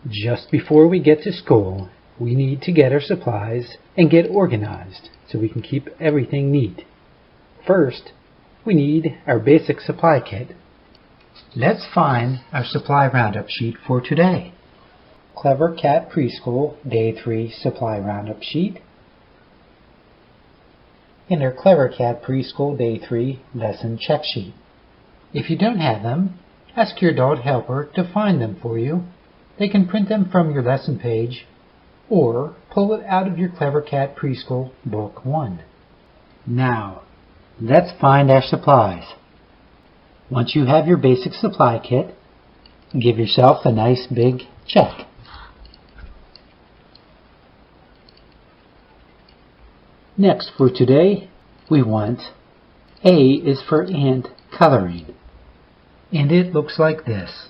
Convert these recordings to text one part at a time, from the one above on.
Just before we get to school, we need to get our supplies and get organized so we can keep everything neat. First, we need our basic supply kit. Let's find our supply roundup sheet for today. Clever Cat Preschool Day 3 Supply Roundup Sheet and our Clever Cat Preschool Day 3 Lesson Check Sheet. If you don't have them, ask your adult helper to find them for you. They can print them from your lesson page or pull it out of your Clever Cat Preschool Book 1. Now, let's find our supplies. Once you have your basic supply kit, give yourself a nice big check. Next for today, we want A is for ant coloring. And it looks like this.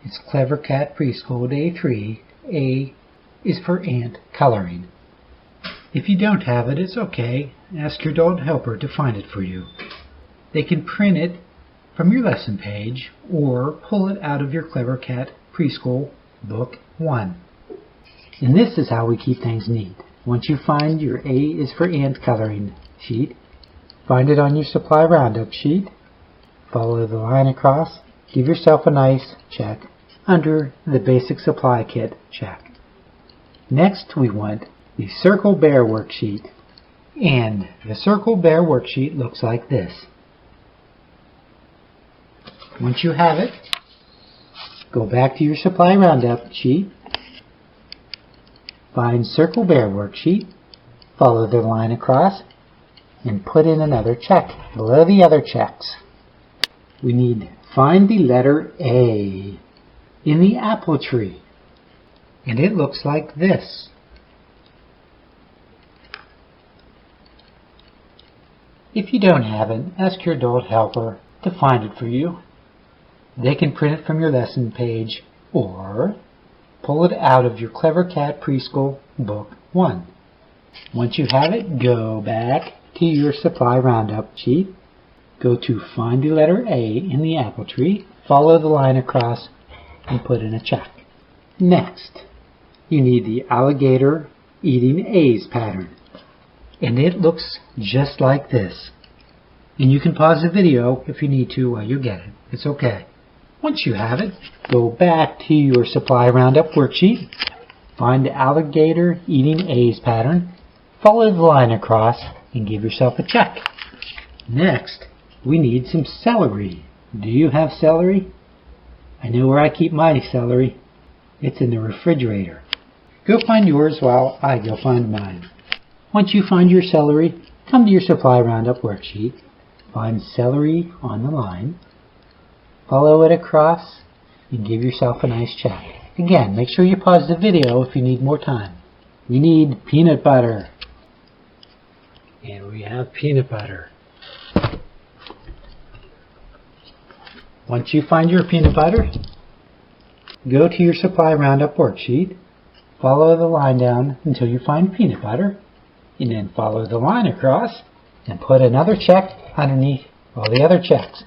It's Clever Cat Preschool Day 3. A is for ant coloring. If you don't have it, it's okay. Ask your adult helper to find it for you. They can print it from your lesson page or pull it out of your Clever Cat Preschool Book 1. And this is how we keep things neat. Once you find your A is for ant coloring sheet, find it on your supply roundup sheet, follow the line across, give yourself a nice check under the basic supply kit check. Next we want the Circle Bear worksheet. And the Circle Bear worksheet looks like this. Once you have it, go back to your supply roundup sheet, find Circle Bear worksheet, follow the line across, and put in another check below the other checks. We need find the letter A in the apple tree. And it looks like this. If you don't have it, ask your adult helper to find it for you. They can print it from your lesson page or pull it out of your Clever Cat Preschool Book 1. Once you have it, go back to your supply roundup sheet. Go to find the letter A in the apple tree, follow the line across, and put in a check. Next, you need the alligator eating A's pattern. And it looks just like this. And you can pause the video if you need to while you get it. It's okay. Once you have it, go back to your supply roundup worksheet, find the alligator eating A's pattern, follow the line across, and give yourself a check. Next, we need some celery. Do you have celery? I know where I keep my celery. It's in the refrigerator. Go find yours while I go find mine. Once you find your celery, come to your supply roundup worksheet, find celery on the line, follow it across, and give yourself a nice check. Again, make sure you pause the video if you need more time. We need peanut butter. And we have peanut butter. Once you find your peanut butter, go to your supply roundup worksheet, follow the line down until you find peanut butter, and then follow the line across and put another check underneath all the other checks.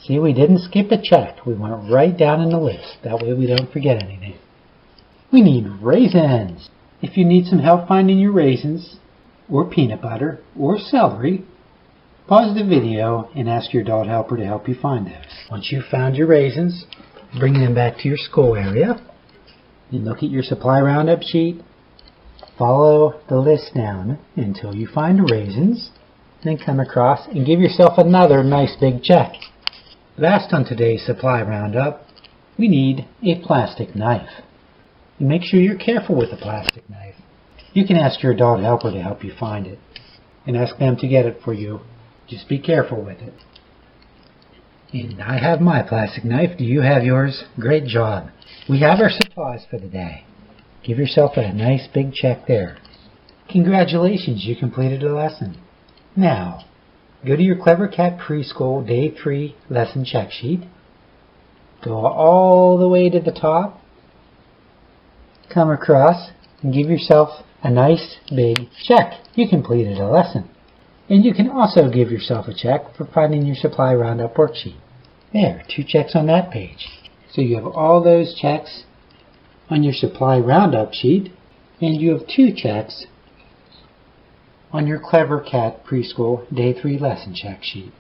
See, we didn't skip a check. We went right down in the list. That way we don't forget anything. We need raisins. If you need some help finding your raisins, or peanut butter, or celery, pause the video and ask your adult helper to help you find those. Once you've found your raisins, bring them back to your school area. You look at your supply roundup sheet. Follow the list down until you find raisins, then come across and give yourself another nice big check. Last on today's supply roundup, we need a plastic knife. And make sure you're careful with the plastic knife. You can ask your adult helper to help you find it and ask them to get it for you. Just be careful with it. And I have my plastic knife. Do you have yours? Great job. We have our supplies for the day. Give yourself a nice big check there. Congratulations, you completed a lesson. Now, go to your Clever Cat Preschool Day 3 Lesson Check Sheet. Go all the way to the top. Come across and give yourself a nice big check. You completed a lesson. And you can also give yourself a check for finding your supply roundup worksheet. There, 2 checks on that page. So you have all those checks on your supply roundup sheet, and you have 2 checks on your Clever Cat Preschool Day 3 lesson check sheet.